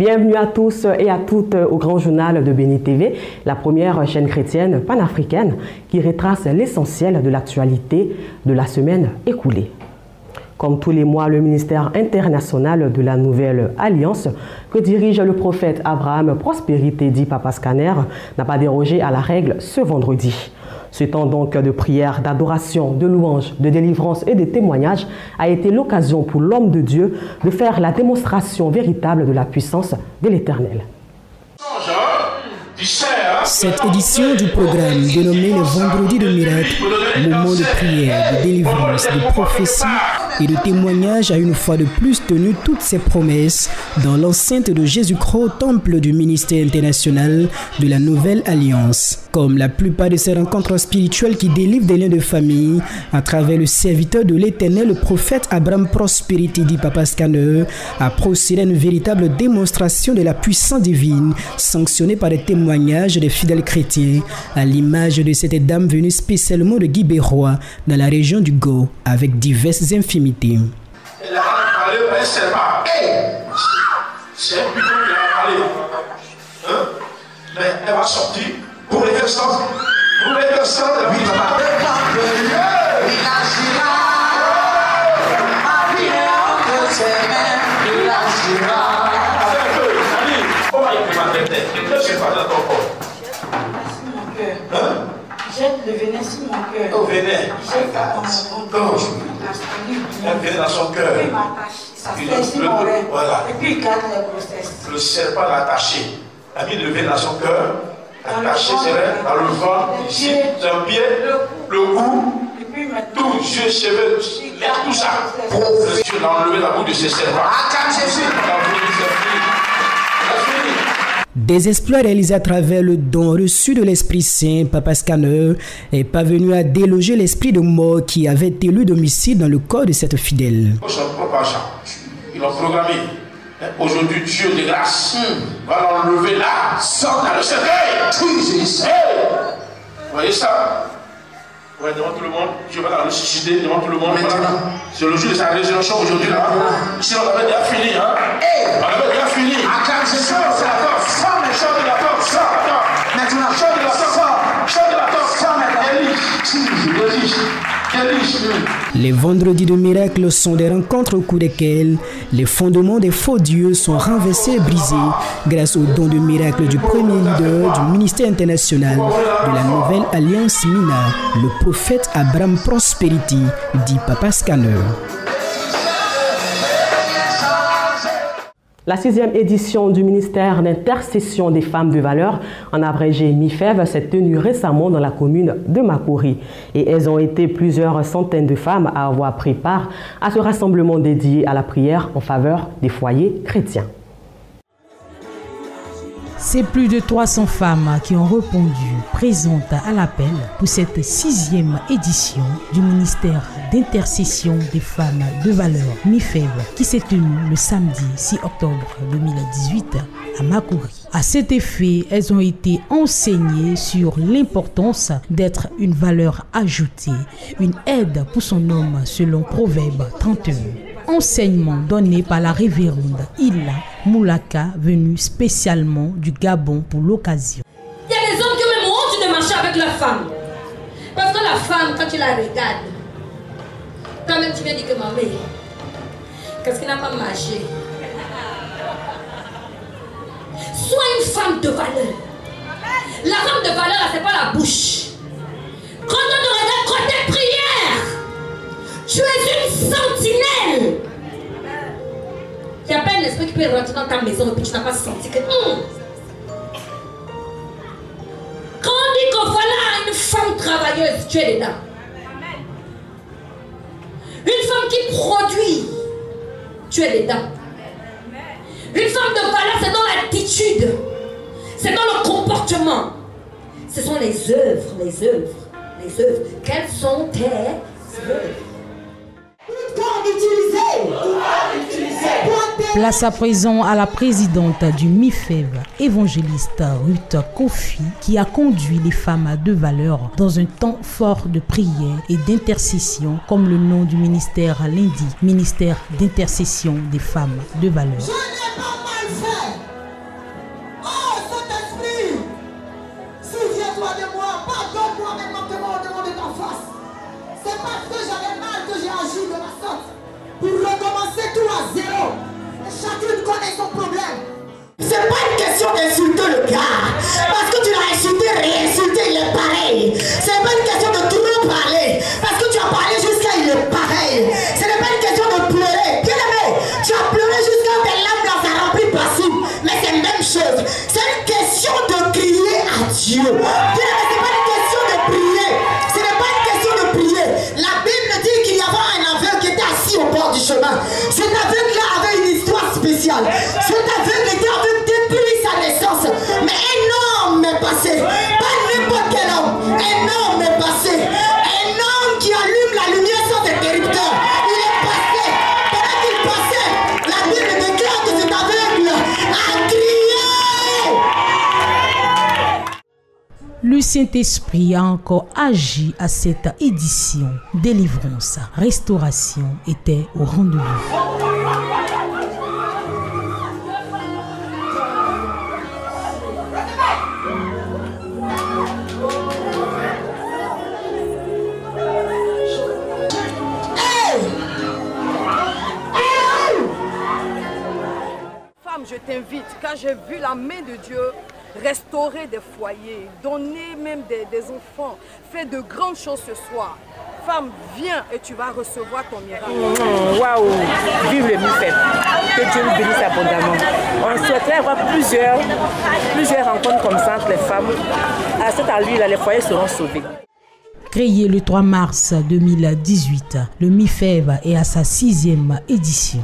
Bienvenue à tous et à toutes au Grand Journal de Béni TV, la première chaîne chrétienne panafricaine qui retrace l'essentiel de l'actualité de la semaine écoulée. Comme tous les mois, le ministère international de la Nouvelle Alliance que dirige le prophète Abraham Prospérité dit Papa Scanner n'a pas dérogé à la règle ce vendredi. Ce temps donc de prière, d'adoration, de louange, de délivrance et de témoignage a été l'occasion pour l'homme de Dieu de faire la démonstration véritable de la puissance de l'Éternel. Cette édition du programme dénommé le Vendredi de Miracle, moment de prière, de délivrance, de prophétie et de témoignage a une fois de plus tenu toutes ses promesses dans l'enceinte de Jésus-Christ, temple du ministère international de la Nouvelle Alliance. Comme la plupart de ces rencontres spirituelles qui délivrent des liens de famille à travers le serviteur de l'Éternel, le prophète Abraham Prospérité dit Papa Scanner a procédé à une véritable démonstration de la puissance divine sanctionnée par des témoignages des fidèles chrétiens à l'image de cette dame venue spécialement de Guibérois dans la région du Go avec diverses infimités. Elle a parlé au serpent. C'est plutôt qu'il a parlé. Mais elle va sortir pour les versants. Pour les versants de la vie de Jette le venin sur mon cœur. Oh, venin. Jette dans mon cœur. Elle vient dans son cœur. Et puis m'attache. Ça fait sur mon rêve. Voilà. Et puis il garde les grossesses. Le serpent l'a attaché. Elle a mis le venin dans son cœur. Attaché ses rêves, dans le ventre, ici, dans le pied, le cou, tout, yeux, cheveux, tout ça. Dieu l'a enlevé la boue de ses serpents. Des exploits réalisés à travers le don reçu de l'Esprit Saint, Papa Scanner est parvenu à déloger l'esprit de mort qui avait élu domicile dans le corps de cette fidèle. Ils l'ont programmé. Aujourd'hui, Dieu de grâce va l'enlever là, sort dans le cercueil. Vous voyez ça? Ouais, devant tout le monde, Dieu va la ressusciter devant tout le monde. C'est le jour de sa résurrection aujourd'hui là. Ici, on avait déjà fini. Hein? On avait déjà fini. Sors de la porte, sors. Maintenant, sors de la porte, sors de la porte. Les vendredis de miracle sont des rencontres au cours desquelles les fondements des faux dieux sont renversés et brisés grâce au don de miracle du premier leader du ministère international de la Nouvelle Alliance MINA, le prophète Abraham Prospérité, dit Papa Scanner. La 6e édition du ministère d'intercession des femmes de valeur, en abrégé MIFEV, s'est tenue récemment dans la commune de Makori. Et elles ont été plusieurs centaines de femmes à avoir pris part à ce rassemblement dédié à la prière en faveur des foyers chrétiens. C'est plus de 300 femmes qui ont répondu présentes à l'appel pour cette 6e édition du ministère d'intercession des femmes de valeur MIFEV qui s'est tenue le samedi 6 octobre 2018 à Makori. À cet effet, elles ont été enseignées sur l'importance d'être une valeur ajoutée, une aide pour son homme selon Proverbe 31. Enseignement donné par la révérende Ila Moulaka, venue spécialement du Gabon pour l'occasion. Il y a des hommes qui ont même honte de marcher avec la femme. Parce que la femme, quand tu la regardes, toi-même tu viens dire que ma mère, qu'est-ce qu'il n'a pas marché? Sois une femme de valeur. La femme de valeur, c'est pas la bouche. Quand on te regarde côté prière, tu es une sentinelle. Il n'y a pas un esprit qui peut rentrer dans ta maison et puis tu n'as pas senti que... Quand on dit que voilà une femme travailleuse, tu es dedans. Une femme qui produit, tu es dedans. Une femme de valeur, c'est dans l'attitude, c'est dans le comportement. Ce sont les œuvres. Quelles sont tes œuvres? Place à présent à la présidente du MIFEV, évangéliste Ruth Kofi, qui a conduit les femmes de valeur dans un temps fort de prière et d'intercession, comme le nom du ministère l'indique, ministère d'intercession des femmes de valeur. C'est parce que j'avais mal que j'ai agi de la sorte. Pour recommencer tout à zéro. Et chacune connaît son problème. C'est pas une question d'insulter le gars. Parce que tu l'as insulté, réinsulté, il est pareil. C'est pas une question de trop parler. Parce que tu as parlé jusqu'à il est pareil. Ce n'est pas une question de pleurer. Bien aimé, tu as pleuré jusqu'à tes larmes dans sa remplie passive. Mais c'est la même chose. C'est une question de crier à Dieu. Bien aimé, c'est pas une question de prier. Ce n'est pas une question de prier. La Bible dit qu'il y avait un aveugle qui était assis au bord du chemin. Cet aveugle-là avait une histoire spéciale. Cet aveugle était aveugle depuis sa naissance. Mais un homme est passé. Pas n'importe quel homme. Un homme est passé. Un homme qui allume la lumière sans interrupteur. Il est passé. Pendant qu'il passait, la Bible déclare que cet aveugle a crié. Le Saint-Esprit a encore agi à cette édition. Délivrance, restauration était au rendez-vous. Femme, je t'invite, quand j'ai vu la main de Dieu restaurer des foyers, donner même des enfants, faire de grandes choses ce soir. Femme, viens et tu vas recevoir ton miracle. Waouh, vive le MIFEB. Que Dieu nous bénisse abondamment. On souhaiterait avoir plusieurs rencontres comme ça entre les femmes. À cette allure-là, les foyers seront sauvés. Créé le 3 mars 2018, le MIFEB est à sa 6e édition.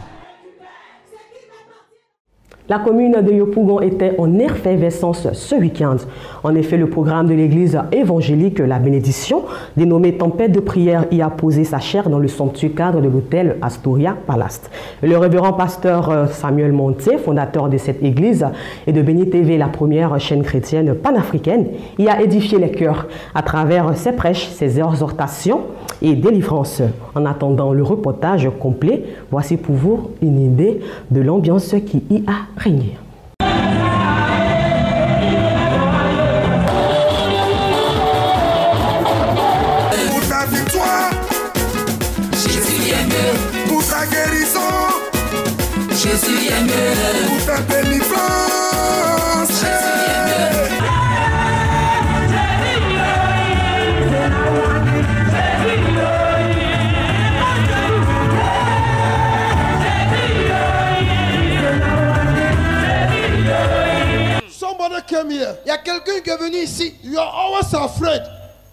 La commune de Yopougon était en effervescence ce week-end. En effet, le programme de l'église évangélique La Bénédiction, dénommé Tempête de prière, y a posé sa chair dans le somptueux cadre de l'hôtel Astoria Palace. Le révérend pasteur Samuel Monté, fondateur de cette église et de Béni TV, la première chaîne chrétienne panafricaine, y a édifié les cœurs à travers ses prêches, ses exhortations et délivrances. En attendant le reportage complet, voici pour vous une idée de l'ambiance qui y a régné. Pour ta victoire, Jésus est mieux. Pour ta guérison, Jésus est mieux. Pour ta délivrance, Jésus est mieux. Came here. Il y a quelqu'un qui est venu ici. You are always afraid.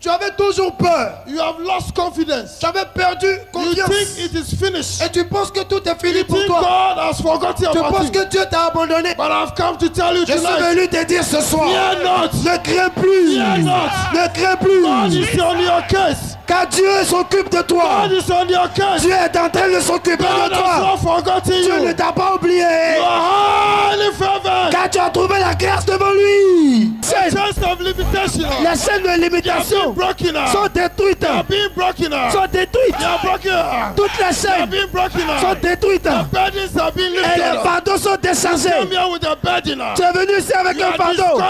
Tu avais toujours peur. You have lost confidence. Tu avais perdu confiance. You think it is finished. Et tu penses que tout est fini you pour toi. God has forgotten tu penses que Dieu t'a abandonné. But I've come to tell you tonight. Je suis venu te dire ce soir. Fear not. Ne crains plus. Fear not. Ne crains plus. God is on your case. Car Dieu s'occupe de toi. God is on your case. Dieu est en train de s'occuper de toi. Dieu ne t'a pas oublié. You are highly favored. Car tu as trouvé la grâce devant lui. Les chaînes de limitation sont détruites. Sont détruites. Toutes les chaînes sont détruites. Et les fardeaux sont déchargés. Tu es venu ici avec un fardeau.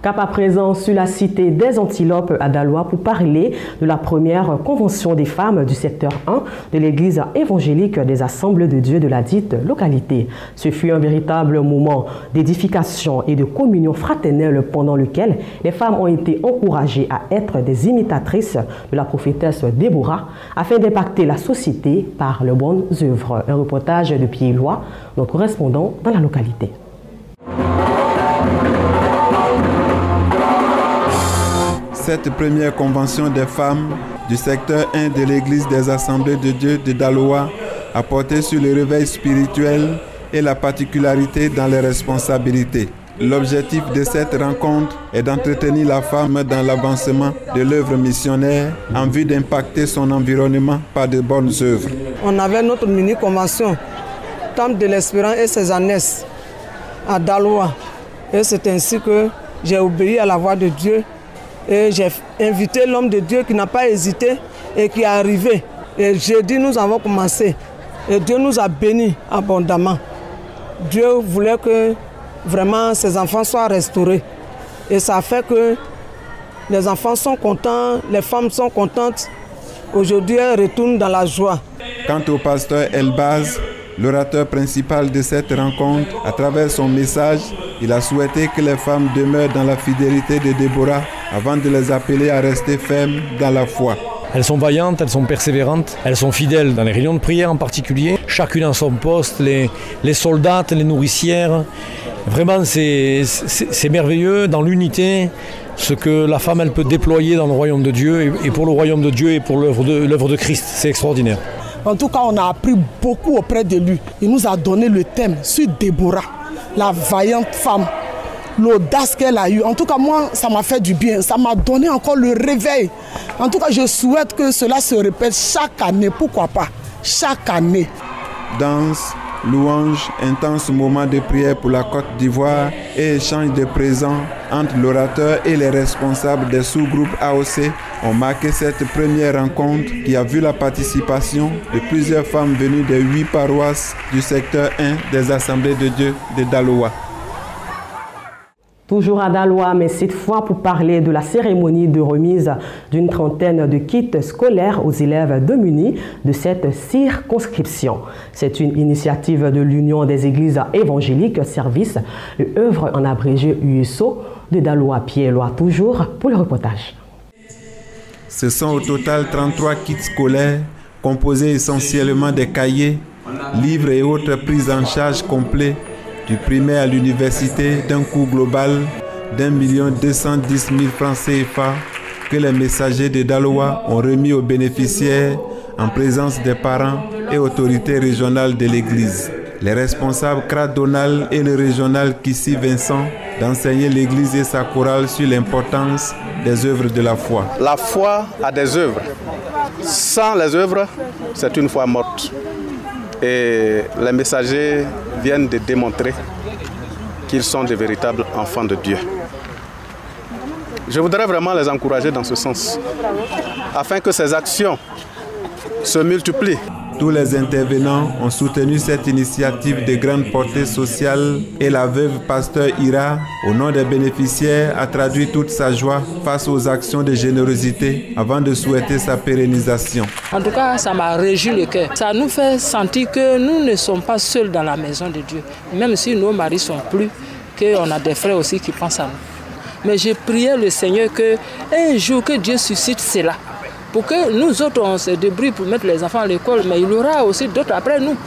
Cap à présent sur la cité des Antilopes à Daloa pour parler de la première convention des femmes du secteur 1 de l'église évangélique des Assemblées de Dieu de la dite localité. Ce fut un véritable moment d'édification et de communion fraternelle pendant lequel les femmes ont été encouragées à être des imitatrices de la prophétesse Déborah afin d'impacter la société par leurs bonnes œuvres. Un reportage de Pierre-Éloi, notre correspondant dans la localité. Cette première convention des femmes du secteur 1 de l'église des Assemblées de Dieu de Daloa a porté sur le réveil spirituel et la particularité dans les responsabilités. L'objectif de cette rencontre est d'entretenir la femme dans l'avancement de l'œuvre missionnaire en vue d'impacter son environnement par de bonnes œuvres. On avait notre mini-convention, Temple de l'Espérance et ses annexes à Daloa. Et c'est ainsi que j'ai obéi à la voix de Dieu. Et j'ai invité l'homme de Dieu qui n'a pas hésité et qui est arrivé. Et jeudi, nous avons commencé. Et Dieu nous a bénis abondamment. Dieu voulait que vraiment ces enfants soient restaurés. Et ça fait que les enfants sont contents, les femmes sont contentes. Aujourd'hui, elles retournent dans la joie. Quant au pasteur Elbaz, l'orateur principal de cette rencontre, à travers son message, il a souhaité que les femmes demeurent dans la fidélité de Déborah avant de les appeler à rester fermes dans la foi. Elles sont vaillantes, elles sont persévérantes, elles sont fidèles dans les réunions de prière en particulier, chacune à son poste, les soldates, les nourricières. Vraiment, c'est merveilleux dans l'unité, ce que la femme elle peut déployer dans le royaume de Dieu et pour le royaume de Dieu et pour l'œuvre de Christ. C'est extraordinaire. En tout cas, on a appris beaucoup auprès de lui. Il nous a donné le thème sur Déborah, la vaillante femme, l'audace qu'elle a eue. En tout cas, moi, ça m'a fait du bien. Ça m'a donné encore le réveil. En tout cas, je souhaite que cela se répète chaque année. Pourquoi pas? Chaque année. Danse, louange, intense moment de prière pour la Côte d'Ivoire et échange de présents entre l'orateur et les responsables des sous-groupes AOC ont marqué cette première rencontre qui a vu la participation de plusieurs femmes venues des 8 paroisses du secteur 1 des Assemblées de Dieu de Daloa. Toujours à Daloa, mais cette fois pour parler de la cérémonie de remise d'une trentaine de kits scolaires aux élèves démunis de cette circonscription. C'est une initiative de l'Union des Églises évangéliques Service et œuvre en abrégé USO de Daloa. Pierre-Lois toujours pour le reportage. Ce sont au total 33 kits scolaires composés essentiellement des cahiers, livres et autres prises en charge complets du primaire à l'université d'un coût global d'1 210 000 francs CFA que les messagers de Daloa ont remis aux bénéficiaires en présence des parents et autorités régionales de l'Église. Les responsables Krat Donald et le régional Kissi Vincent d'enseigner l'Église et sa chorale sur l'importance des œuvres de la foi. La foi a des œuvres. Sans les œuvres, c'est une foi morte. Et les messagers viennent de démontrer qu'ils sont de véritables enfants de Dieu. Je voudrais vraiment les encourager dans ce sens, afin que ces actions se multiplient. Tous les intervenants ont soutenu cette initiative de grande portée sociale et la veuve pasteur Ira, au nom des bénéficiaires, a traduit toute sa joie face aux actions de générosité avant de souhaiter sa pérennisation. En tout cas, ça m'a réjoui le cœur. Ça nous fait sentir que nous ne sommes pas seuls dans la maison de Dieu. Même si nos maris sont plus, qu'on a des frères aussi qui pensent à nous. Mais j'ai prié le Seigneur qu'un jour que Dieu suscite cela. Pour que nous autres, on se débrouille pour mettre les enfants à l'école, mais il y aura aussi d'autres après nous.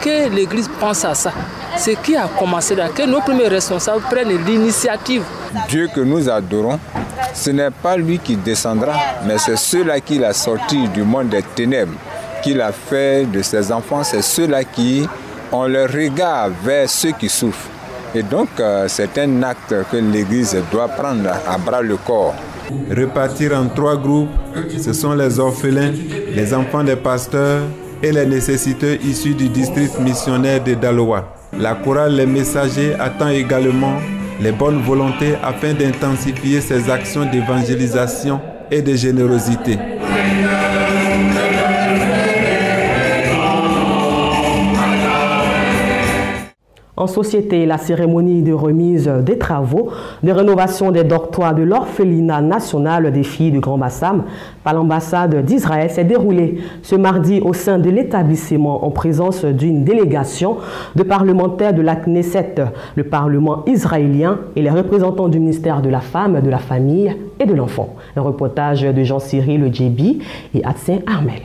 Que l'Église pense à ça. Ce qui a commencé là, que nos premiers responsables prennent l'initiative. Dieu que nous adorons, ce n'est pas lui qui descendra, mais c'est ceux-là qu'il a sortis du monde des ténèbres, qu'il a fait de ses enfants, c'est ceux-là qui ont le regard vers ceux qui souffrent. Et donc, c'est un acte que l'Église doit prendre à bras le corps. Repartir en 3 groupes, ce sont les orphelins, les enfants des pasteurs et les nécessiteux issus du district missionnaire de Daloa. La chorale Les Messagers attend également les bonnes volontés afin d'intensifier ses actions d'évangélisation et de générosité. En société, la cérémonie de remise des travaux de rénovation des dortoirs de l'orphelinat national des filles du Grand Bassam par l'ambassade d'Israël s'est déroulée ce mardi au sein de l'établissement en présence d'une délégation de parlementaires de la Knesset, le Parlement israélien et les représentants du ministère de la Femme, de la Famille et de l'Enfant. Un reportage de Jean-Cyril Djebi et Adsin Armel.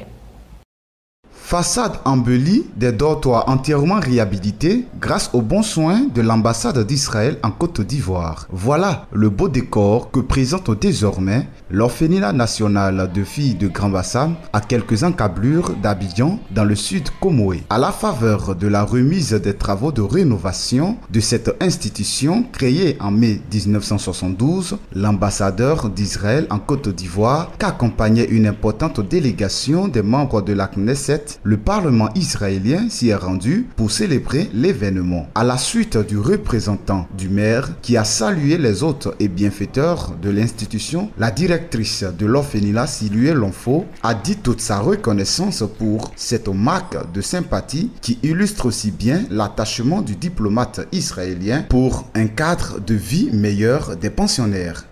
Façade embellie, des dortoirs entièrement réhabilités grâce aux bons soins de l'ambassade d'Israël en Côte d'Ivoire. Voilà le beau décor que présente désormais l'orphelinat national de filles de Grand Bassam à quelques encablures d'Abidjan dans le sud Comoé. À la faveur de la remise des travaux de rénovation de cette institution créée en mai 1972, l'ambassadeur d'Israël en Côte d'Ivoire, qu'accompagnait une importante délégation des membres de la Knesset, le Parlement israélien s'y est rendu pour célébrer l'événement. À la suite du représentant du maire qui a salué les hôtes et bienfaiteurs de l'institution, la directrice de l'orphelinat Silué Lonfo a dit toute sa reconnaissance pour cette marque de sympathie qui illustre aussi bien l'attachement du diplomate israélien pour un cadre de vie meilleur des pensionnaires.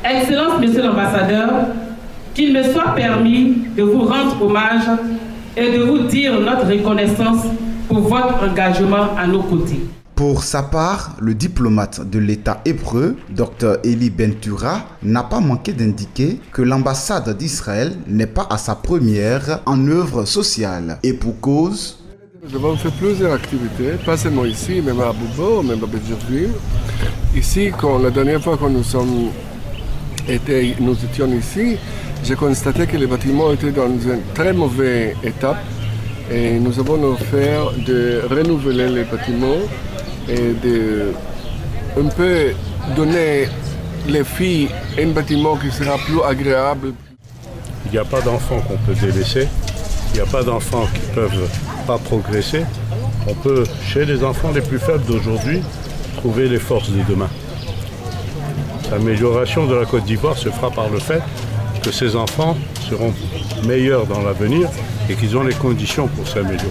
Excellence, Monsieur l'ambassadeur, qu'il me soit permis de vous rendre hommage et de vous dire notre reconnaissance pour votre engagement à nos côtés. Pour sa part, le diplomate de l'État hébreu, Dr Eli Bentura, n'a pas manqué d'indiquer que l'ambassade d'Israël n'est pas à sa première en œuvre sociale. Et pour cause, nous avons fait plusieurs activités, pas seulement ici, même à Boubo, même à Bédjirville. Ici, la dernière fois que nous étions ici, j'ai constaté que les bâtiments étaient dans une très mauvaise étape et nous avons offert de renouveler les bâtiments et de un peu donner les filles un bâtiment qui sera plus agréable. Il n'y a pas d'enfants qu'on peut délaisser, il n'y a pas d'enfants qui ne peuvent pas progresser. On peut, chez les enfants les plus faibles d'aujourd'hui, trouver les forces de demain. L'amélioration de la Côte d'Ivoire se fera par le fait que ces enfants seront meilleurs dans l'avenir et qu'ils ont les conditions pour s'améliorer.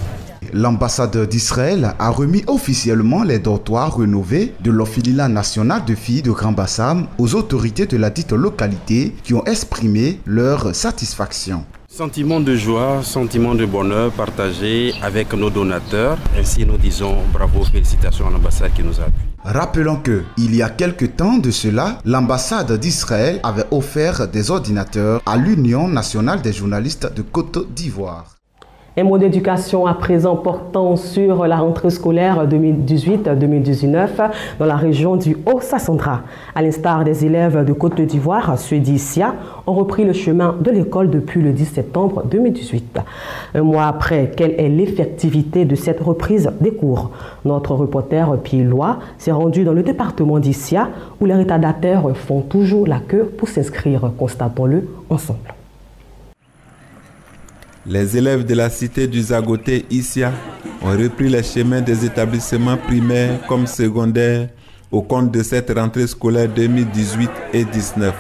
L'ambassade d'Israël a remis officiellement les dortoirs rénovés de l'orphelinat national de filles de Grand Bassam aux autorités de la dite localité qui ont exprimé leur satisfaction. Sentiment de joie, sentiment de bonheur partagé avec nos donateurs. Ainsi, nous disons bravo, félicitations à l'ambassade qui nous appuie. Rappelons que, il y a quelque temps de cela, l'ambassade d'Israël avait offert des ordinateurs à l'Union nationale des journalistes de Côte d'Ivoire. Un mot d'éducation à présent portant sur la rentrée scolaire 2018-2019 dans la région du Haut-Sassandra. À l'instar des élèves de Côte d'Ivoire, ceux d'Issia ont repris le chemin de l'école depuis le 10 septembre 2018. Un mois après, quelle est l'effectivité de cette reprise des cours? Notre reporter Pierre-Lois s'est rendu dans le département d'Issia où les retardataires font toujours la queue pour s'inscrire. Constatons-le ensemble. Les élèves de la cité du Zagoté Issia ont repris les chemins des établissements primaires comme secondaires au compte de cette rentrée scolaire 2018 et 2019.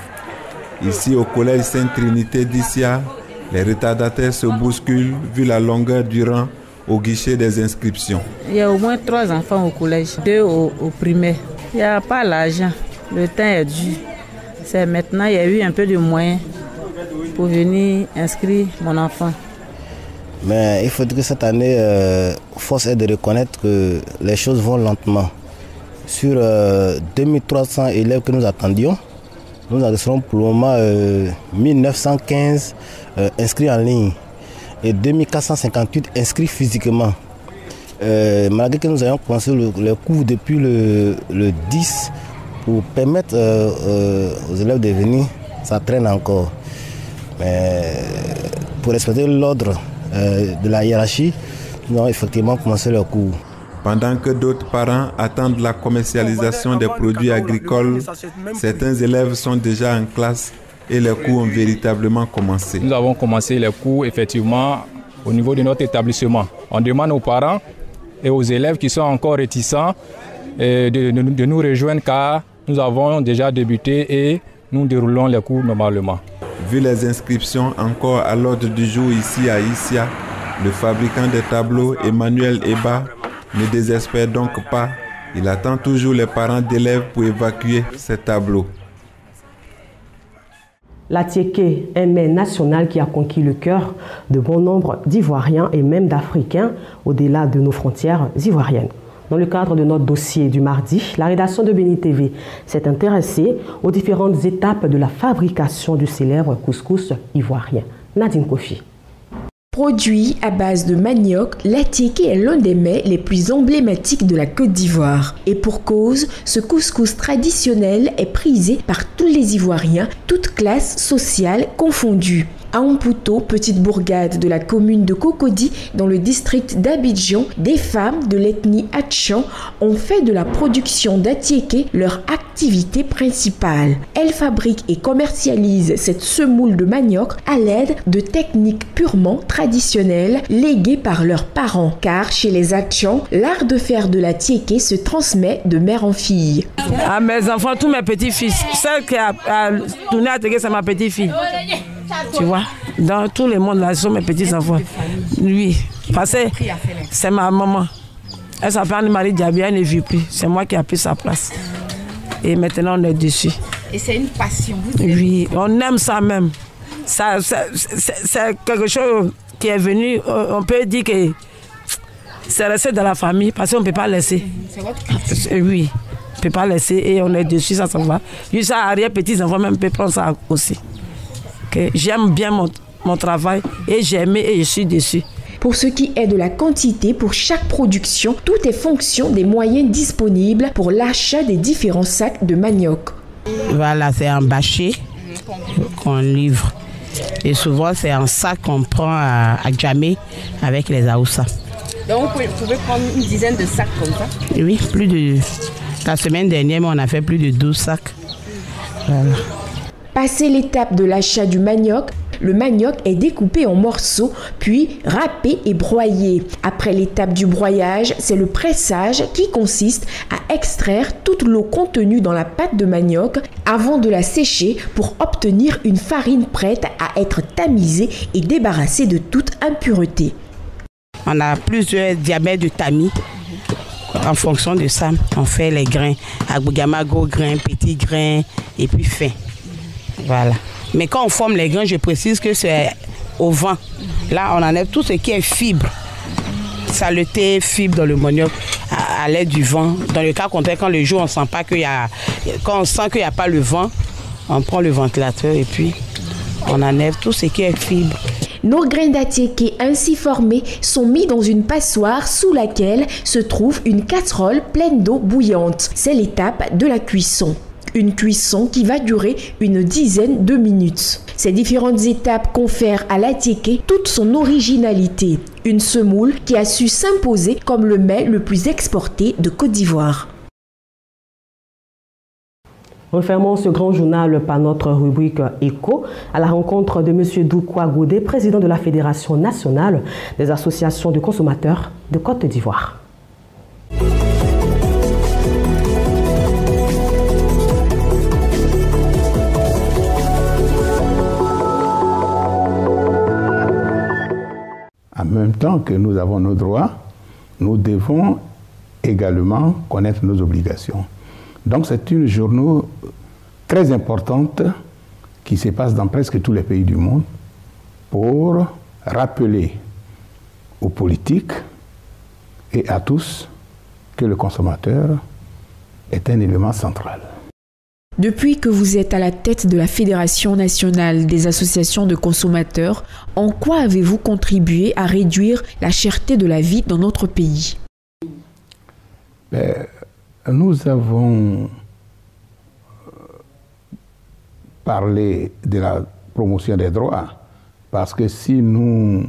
Ici au collège Sainte-Trinité d'Issia, les retardataires se bousculent vu la longueur du rang au guichet des inscriptions. Il y a au moins 3 enfants au collège, 2 au primaire. Il n'y a pas l'argent, le temps est dur. C'est maintenant, il y a eu un peu de moyens pour venir inscrire mon enfant. Mais il faudrait que cette année, force est de reconnaître que les choses vont lentement. Sur 2300 élèves que nous attendions, nous en serons pour le moment 1915 inscrits en ligne et 2458 inscrits physiquement. Malgré que nous ayons commencé les cours depuis le 10 pour permettre aux élèves de venir, ça traîne encore. Mais pour respecter l'ordre de la hiérarchie, nous avons effectivement commencé le cours. Pendant que d'autres parents attendent la commercialisation des produits agricoles, certains élèves sont déjà en classe et les cours ont véritablement commencé. Nous avons commencé les cours effectivement au niveau de notre établissement. On demande aux parents et aux élèves qui sont encore réticents de nous rejoindre car nous avons déjà débuté et nous déroulons les cours normalement. Vu les inscriptions encore à l'ordre du jour ici à Issia, le fabricant des tableaux, Emmanuel Eba, ne désespère donc pas. Il attend toujours les parents d'élèves pour évacuer ces tableaux. La Tiéké, un mets national qui a conquis le cœur de bon nombre d'Ivoiriens et même d'Africains au-delà de nos frontières ivoiriennes. Dans le cadre de notre dossier du mardi, la rédaction de Béni TV s'est intéressée aux différentes étapes de la fabrication du célèbre couscous ivoirien. Nadine Kofi. Produit à base de manioc, la tiéké est l'un des mets les plus emblématiques de la Côte d'Ivoire. Et pour cause, ce couscous traditionnel est prisé par tous les Ivoiriens, toutes classes sociales confondues. À Amputo, petite bourgade de la commune de Cocody, dans le district d'Abidjan, des femmes de l'ethnie Hatchan ont fait de la production d'atiéké leur activité principale. Elles fabriquent et commercialisent cette semoule de manioc à l'aide de techniques purement traditionnelles léguées par leurs parents. Car chez les Hatchan, l'art de faire de l'atiéké se transmet de mère en fille. À mes enfants, tous mes petits-fils, celle qui a tourné à Tégué, c'est ma petite-fille. Tu vois, dans tout le monde, là, ce sont mes petits-enfants. Lui, parce que c'est ma maman. Elle s'appelle Anne-Marie Diaby, elle ne vit plus. C'est moi qui ai pris sa place. Et maintenant, on est dessus. Et c'est une passion. Oui, on aime ça même. C'est quelque chose qui est venu, on peut dire que c'est resté dans la famille parce qu'on ne peut pas laisser. C'est votre oui, on ne peut pas laisser et on est dessus, ça s'en va. Juste à arrière, petits-enfants même peuvent prendre ça aussi. Okay. J'aime bien mon travail et j'ai aimé et je suis dessus. Pour ce qui est de la quantité, pour chaque production, tout est fonction des moyens disponibles pour l'achat des différents sacs de manioc. Voilà, c'est un bâché qu'on livre. Et souvent, c'est un sac qu'on prend à Djamé avec les Aoussa. Donc, vous pouvez prendre une dizaine de sacs comme ça? Oui, plus de... La semaine dernière, on a fait plus de 12 sacs. Voilà. Passé l'étape de l'achat du manioc, le manioc est découpé en morceaux, puis râpé et broyé. Après l'étape du broyage, c'est le pressage qui consiste à extraire toute l'eau contenue dans la pâte de manioc avant de la sécher pour obtenir une farine prête à être tamisée et débarrassée de toute impureté. On a plusieurs diamètres de tamis. En fonction de ça, on fait les grains. Agbogama, gros grains, petits grains et puis fin. Voilà. Mais quand on forme les grains, je précise que c'est au vent. Là, on enlève tout ce qui est fibre. Saleté, fibre dans le manioc à l'aide du vent. Dans le cas contraire, quand le jour, on sent pas qu'il y a... Quand on sent qu'il n'y a pas le vent, on prend le ventilateur et puis on enlève tout ce qui est fibre. Nos grains d'atiéké ainsi formés sont mis dans une passoire sous laquelle se trouve une casserole pleine d'eau bouillante. C'est l'étape de la cuisson. Une cuisson qui va durer une dizaine de minutes. Ces différentes étapes confèrent à l'atiéké toute son originalité. Une semoule qui a su s'imposer comme le mets le plus exporté de Côte d'Ivoire. Refermons ce grand journal par notre rubrique Écho à la rencontre de M. Doukoua Goudé, président de la Fédération nationale des associations de consommateurs de Côte d'Ivoire. En même temps que nous avons nos droits, nous devons également connaître nos obligations. Donc c'est une journée très importante qui se passe dans presque tous les pays du monde pour rappeler aux politiques et à tous que le consommateur est un élément central. Depuis que vous êtes à la tête de la Fédération nationale des associations de consommateurs, en quoi avez-vous contribué à réduire la cherté de la vie dans notre pays? Nous avons parlé de la promotion des droits, parce que si nous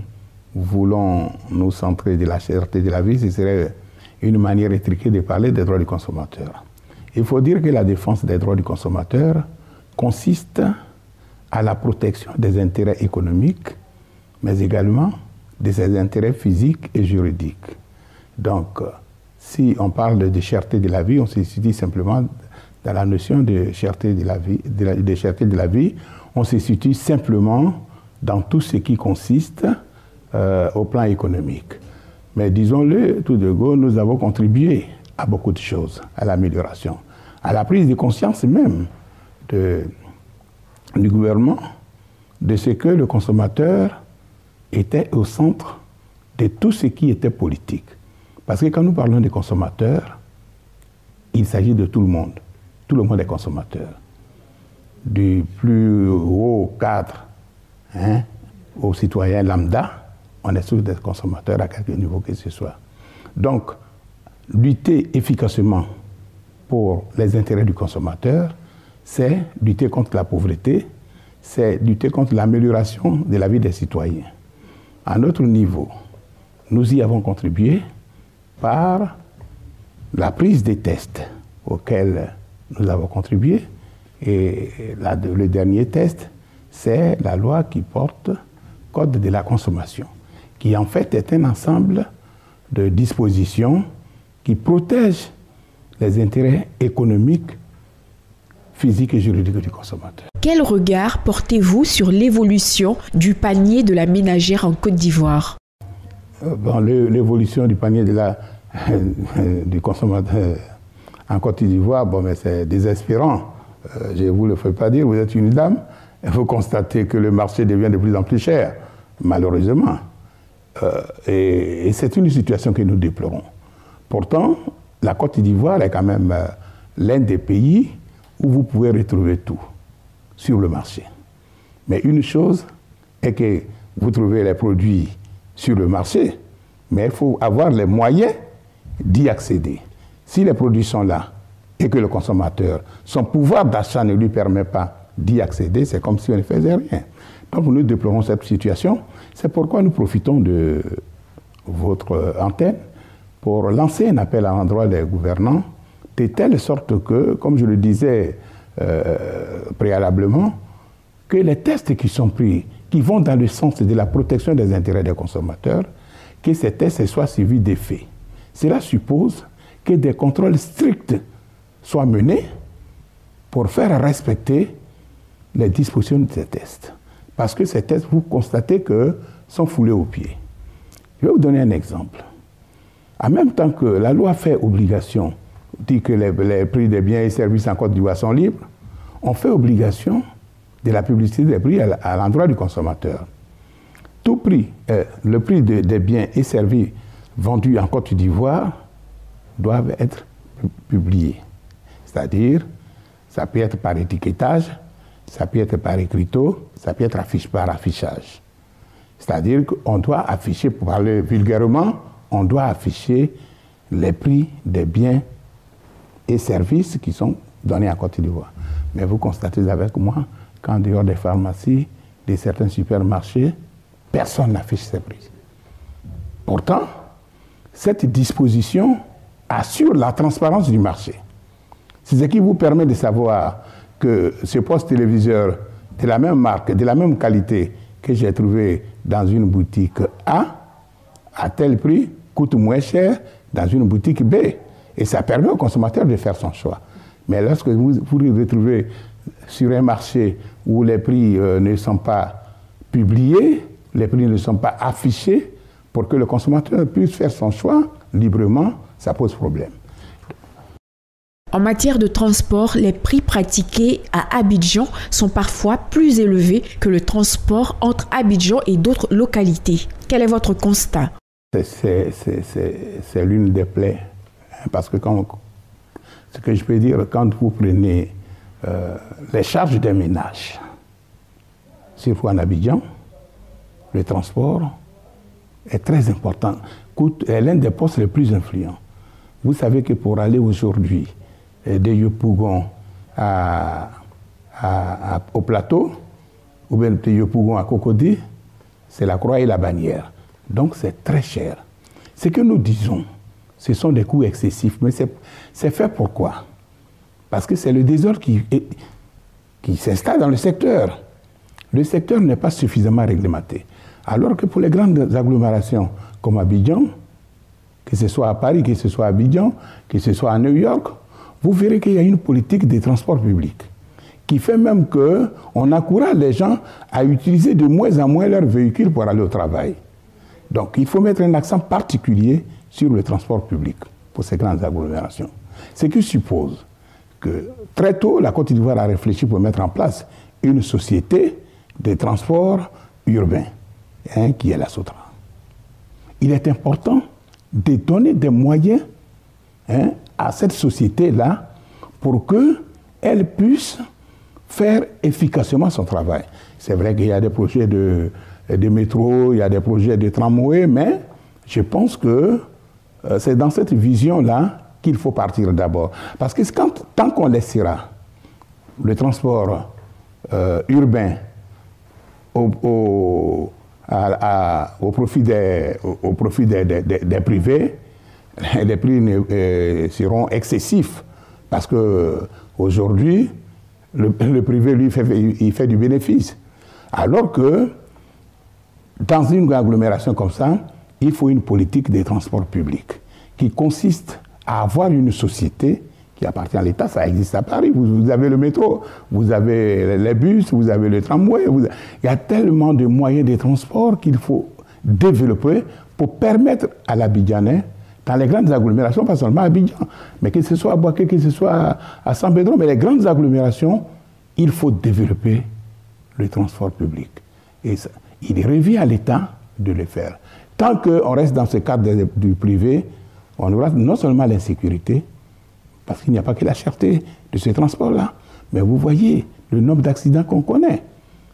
voulons nous centrer de la cherté de la vie, ce serait une manière étriquée de parler des droits du consommateur. Il faut dire que la défense des droits du consommateur consiste à la protection des intérêts économiques, mais également de ses intérêts physiques et juridiques. Donc, si on parle de cherté de la vie, on se situe simplement dans la notion de cherté de la vie. De cherté de la vie, on se situe simplement dans tout ce qui consiste au plan économique. Mais disons-le, tout de go, nous avons contribué à beaucoup de choses, à l'amélioration, à la prise de conscience même du gouvernement de ce que le consommateur était au centre de tout ce qui était politique. Parce que quand nous parlons des consommateurs, il s'agit de tout le monde. Tout le monde est consommateur. Du plus haut cadre au citoyen lambda, on est tous des consommateurs à quelque niveau que ce soit. Donc, lutter efficacement pour les intérêts du consommateur, c'est lutter contre la pauvreté, c'est lutter contre l'amélioration de la vie des citoyens. À notre niveau, nous y avons contribué par la prise des tests auxquels nous avons contribué. Et le dernier test, c'est la loi qui porte Code de la consommation, qui en fait est un ensemble de dispositions qui protègent les intérêts économiques, physiques et juridiques du consommateur. Quel regard portez-vous sur l'évolution du panier de la ménagère en Côte d'Ivoire? L'évolution du panier du consommateur en Côte d'Ivoire, c'est désespérant. Je ne vous le fais pas dire, vous êtes une dame, et vous constatez que le marché devient de plus en plus cher, malheureusement. Et c'est une situation que nous déplorons. Pourtant, la Côte d'Ivoire est quand même l'un des pays où vous pouvez retrouver tout sur le marché. Mais une chose est que vous trouvez les produits sur le marché, mais il faut avoir les moyens d'y accéder. Si les produits sont là et que le consommateur, son pouvoir d'achat ne lui permet pas d'y accéder, c'est comme si on ne faisait rien. Donc nous déplorons cette situation. C'est pourquoi nous profitons de votre antenne pour lancer un appel à l'endroit des gouvernants, de telle sorte que, comme je le disais préalablement, que les tests qui sont pris, qui vont dans le sens de la protection des intérêts des consommateurs, que ces tests soient suivis d'effets. Cela suppose que des contrôles stricts soient menés pour faire respecter les dispositions de ces tests. Parce que ces tests, vous constatez que sont foulés aux pieds. Je vais vous donner un exemple. En même temps que la loi fait obligation, dit que les prix des biens et services en Côte d'Ivoire sont libres, on fait obligation de la publicité des prix à l'endroit du consommateur. Tout prix, le prix des biens et services vendus en Côte d'Ivoire doivent être publiés. C'est-à-dire, ça peut être par étiquetage, ça peut être par écriteau, ça peut être par affichage. C'est-à-dire qu'on doit afficher, pour parler vulgairement, on doit afficher les prix des biens et services qui sont donnés en Côte d'Ivoire. Mais vous constatez avec moi qu'en dehors des pharmacies, de certains supermarchés, personne n'affiche ces prix. Pourtant, cette disposition assure la transparence du marché. C'est ce qui vous permet de savoir que ce poste téléviseur de la même marque, de la même qualité que j'ai trouvé dans une boutique A, à tel prix, coûte moins cher dans une boutique B. Et ça permet au consommateur de faire son choix. Mais lorsque vous vous retrouvez sur un marché où les prix ne sont pas publiés, les prix ne sont pas affichés, pour que le consommateur puisse faire son choix librement, ça pose problème. En matière de transport, les prix pratiqués à Abidjan sont parfois plus élevés que le transport entre Abidjan et d'autres localités. Quel est votre constat? C'est l'une des plaies. Parce que ce que je peux dire, quand vous prenez les charges des ménages, surtout en Abidjan, le transport est très important, est l'un des postes les plus influents. Vous savez que pour aller aujourd'hui de Yopougon au plateau, ou bien de Yopougon à Cocody, c'est la croix et la bannière. Donc c'est très cher. Ce que nous disons, ce sont des coûts excessifs. Mais c'est fait pourquoi? Parce que c'est le désordre qui s'installe dans le secteur. Le secteur n'est pas suffisamment réglementé. Alors que pour les grandes agglomérations comme Abidjan, que ce soit à Paris, que ce soit à Abidjan, que ce soit à New York, vous verrez qu'il y a une politique de transport public qui fait même qu'on encourage les gens à utiliser de moins en moins leurs véhicules pour aller au travail. Donc il faut mettre un accent particulier sur le transport public pour ces grandes agglomérations. Ce qui suppose que très tôt, la Côte d'Ivoire a réfléchi pour mettre en place une société de transport urbain, qui est la SOTRA. Il est important de donner des moyens à cette société-là pour qu'elle puisse faire efficacement son travail. C'est vrai qu'il y a des projets de métro, il y a des projets de tramway, mais je pense que c'est dans cette vision-là qu'il faut partir d'abord. Parce que tant qu'on laissera le transport urbain au profit des privés, les prix seront excessifs. Parce qu'aujourd'hui, le privé, lui, il fait du bénéfice. Alors que, dans une agglomération comme ça, il faut une politique des transports publics qui consiste à avoir une société qui appartient à l'État. Ça existe à Paris. Vous avez le métro, vous avez les bus, vous avez le tramway. Il y a tellement de moyens de transport qu'il faut développer pour permettre à l'Abidjanais, dans les grandes agglomérations, pas seulement à Abidjan, mais que ce soit à Boaké, que ce soit à San Pedro, mais les grandes agglomérations, il faut développer le transport public. Et ça, il revient à l'État de le faire. Tant qu'on reste dans ce cadre du privé, on aura non seulement l'insécurité, parce qu'il n'y a pas que la cherté de ce transport-là, mais vous voyez le nombre d'accidents qu'on connaît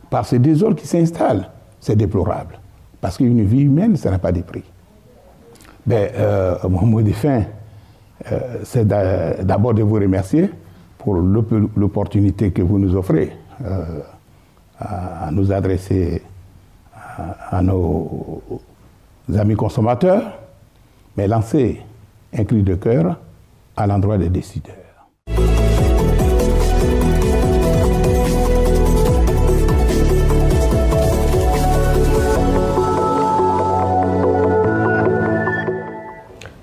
par ces désordres qui s'installent. C'est déplorable, parce qu'une vie humaine, ça n'a pas de prix. Mon mot de fin, c'est d'abord de vous remercier pour l'opportunité que vous nous offrez à nous adresser à nos amis consommateurs, mais lancer un cri de cœur à l'endroit des décideurs.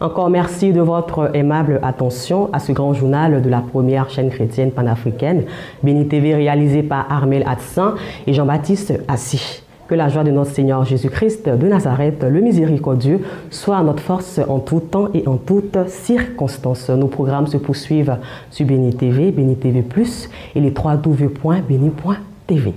Encore merci de votre aimable attention à ce grand journal de la première chaîne chrétienne panafricaine, Béni TV, réalisé par Armel Hatsan et Jean-Baptiste Assi. Que la joie de notre Seigneur Jésus-Christ de Nazareth, le miséricordieux, soit notre force en tout temps et en toutes circonstances. Nos programmes se poursuivent sur Béni TV, Béni TV+, et les www.béni.tv.